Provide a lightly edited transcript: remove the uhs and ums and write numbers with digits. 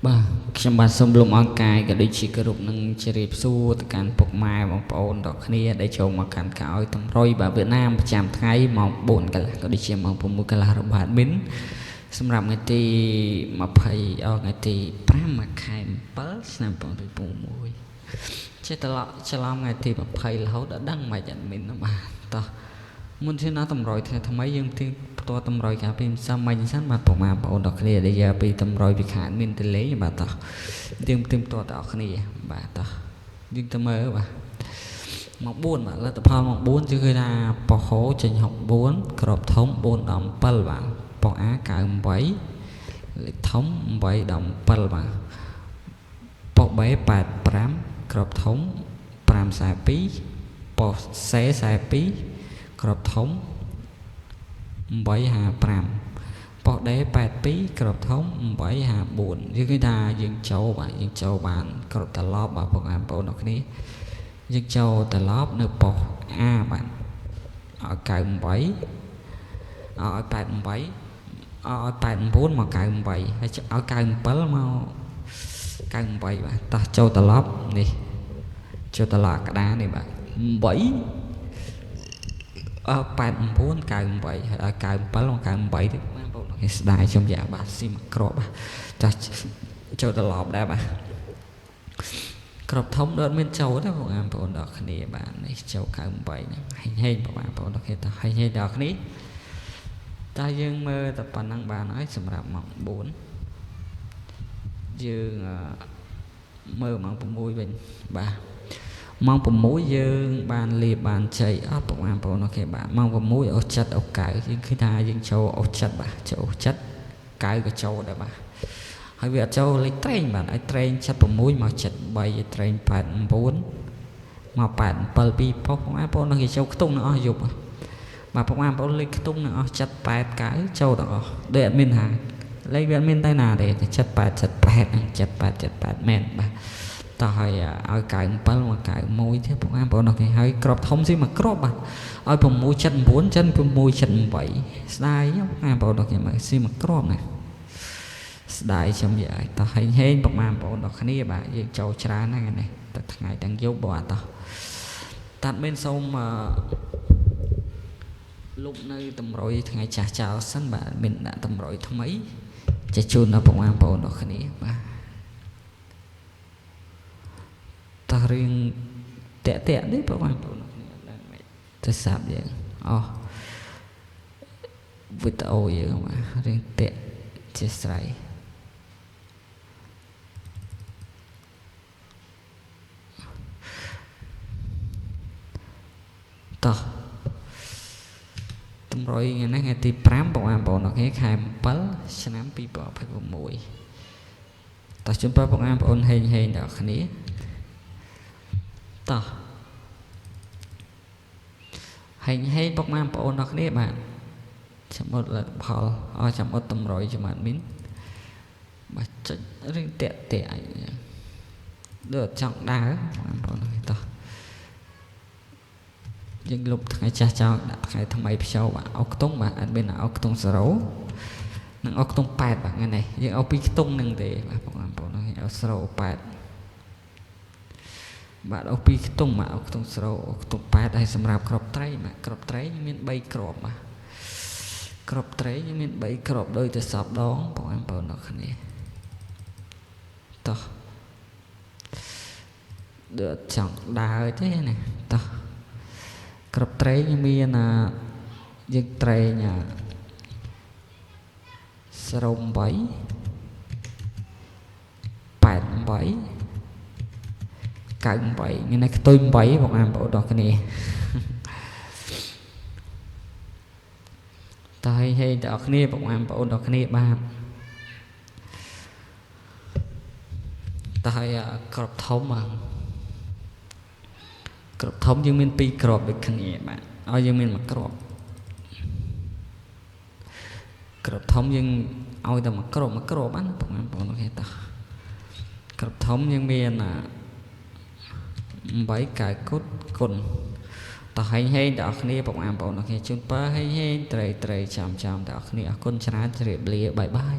Bà,ខ្ញុំបាទសូមលំអរកាយក៏ដូចជាគោរពនឹងជម្រាបសួរទៅកាន់ពុកម៉ែបងប្អូនទាំងគ្នាដែលចូលមកកាន់កោយតម្រុយបាទវៀតណាមប្រចាំថ្ងៃម៉ោង4កន្លះក៏ដូចជាម៉ោង6កន្លះរបស់ admin សម្រាប់ថ្ងៃទី20ថ្ងៃទី5ខែ7ឆ្នាំ2021ចេះត្រឡប់ច្រឡំថ្ងៃទី20រហូតដល់ដឹងមិន admin បាទតោះមុនជាណាតម្រុយថ្ងៃថ្មីយើងទីផ្ទាល់តម្រុយកាលពីសាមញ្ញសិនបាទពុកម៉ែបងប្អូនទាំងគ្នាដែលយកពីតម្រុយពីខាងមានតលេបាទតោះយើងទីផ្ទាល់ដល់គ្នាបាទតោះយើងទៅមើលបាទមក4បាទលទ្ធផលមក4គឺឃើញថាប៉ោះហូចេញ64ក្របធំ4ដល់7បាទប៉ោះ A 98លេខធំ8ដល់7បាទប៉ោះ B 85ក្របធំ542ប៉ោះ C 42ក្របធំ855ប៉ោះ D 82ក្របធំ854យើងឃើញថាយើងចូលបាទយើងចូលបានក្របត្រឡប់បាទបងប្អូនទាំងគ្នាយើងចូលត្រឡប់នៅប៉ោះ A បាទឲ្យ98ឲ្យ88ឲ្យ89មក98ហើយឲ្យ97មក98បាទតោះចូលត្រឡប់នេះចូលត្រឡប់ក្តារនេះបាទ8 89 98ហើយឲ្យ97មក98ទៀតបងប្អូនគេស្ដាយខ្ញុំយ៉ាបាទស៊ីមកក្របបាទចាស់ចូលត្រឡប់ដែរបាទក្របធំដូចមានចូលទេបងប្អូនដល់គ្នាបាទនេះចូល98ហ្នឹងហេងបងប្អូនដល់គេតហេងដល់គ្នាតែយើងមើលតែប៉ុណ្ណឹងបានហើយសម្រាប់ម៉ោង4យើងមើលម៉ោង6វិញបាទម៉ោង6យើងបានលាបានជ័យអត់បងប្អូនអូខេបាទម៉ោង6អស់ចិត្តអស់9យើងឃើញថាយើងចូលអស់ចិត្តបាទចូលអស់ចិត្ត9ក៏ចូលដែរបាទហើយវាអត់ចូលលេខត្រេងបាទឲ្យត្រេង76មក73ត្រេង89មក87 2ប៉ុសបងប្អូននឹងគេចូលខ្ទង់នឹងអស់យប់បាទបងប្អូនលេខខ្ទង់នឹងអស់78 9ចូលទាំងអស់ដូចអត់មានហាលេខវាអត់មានតែណាទេ78 78ហ្នឹង78មែនបាទតោះហើយឲ្យ97មក91ទៀតបងប្អូនអូខេហើយក្របធំស៊ីមកក្របបាទឲ្យ679ចិន678ស្ដាយបងប្អូនអូខេមើលស៊ីមកក្របណាស្ដាយខ្ញុំនិយាយតោះហេងបងប្អូនដល់គ្នាបាទយើងចូលច្រើនហ្នឹងនេះតែថ្ងៃទាំងយប់បាទតោះតាត់មានសូមលុបនៅតម្រុយថ្ងៃចាស់ចោលសិនបាទមានដាក់តម្រុយថ្មីចេះជូនដល់បងប្អូនដល់គ្នាបាទតោះរឿងតាក់នេះបងប្អូនដឹងមិនទៅសាប់យើងអូវីដេអូយើងបាទរឿងតាក់ជាស្រ័យតោះតម្រុយថ្ងៃទី5បងប្អូនអូខេខែ7ឆ្នាំ2026តោះជូនបងប្អូនហេងដល់គ្នាតោះហេងបងប្អូនដល់គ្នាបាទចាំអត់លទ្ធផលចាំអត់តម្រុយចាំអត់មានបាទចុចរឿងតាក់ដូចចង់ដើរបងប្អូនតោះយើងលុបថ្ងៃចាស់ចោលដាក់ថ្ងៃថ្មីភ្ចូលបាទអុកខ្ទង់បាទអត់មានអុកខ្ទង់0និងអុកខ្ទង់8បាទថ្ងៃនេះយើងអុកពីខ្ទង់នឹងទេបាទបងប្អូនអុក0 8បាទអុកពីខ្ទង់បាទអុកខ្ទង់0អុកខ្ទង់8ហើយសម្រាប់ក្របត្រីបាទក្របត្រីមាន3ក្របបាទក្របត្រីមាន3ក្របដោយតែសពដងបងប្អូនដល់គ្នាតោះដូចចង់ដើរទេណាតោះក្របត្រីមានយើងត្រេង08 88 98មានតែខ្ទុយ8បងប្អូនដល់គ្នាតើហេដល់គ្នាបងប្អូនដល់គ្នាបាទតើហើយក្របធំក្របធំយើងមាន2ក្របដូចគ្នាបាទឲ្យយើងមានមួយក្របធំយើងឲ្យតែមួយក្របបាទបងប្អូនអូខេតោះក្របធំយើងមាន8កែគុតគុណតោះហេងដល់គ្នាបងប្អូនអូខេជូនពរហេងត្រីចាំដល់គ្នាអរគុណច្រើនជម្រាបលាបាយបាយ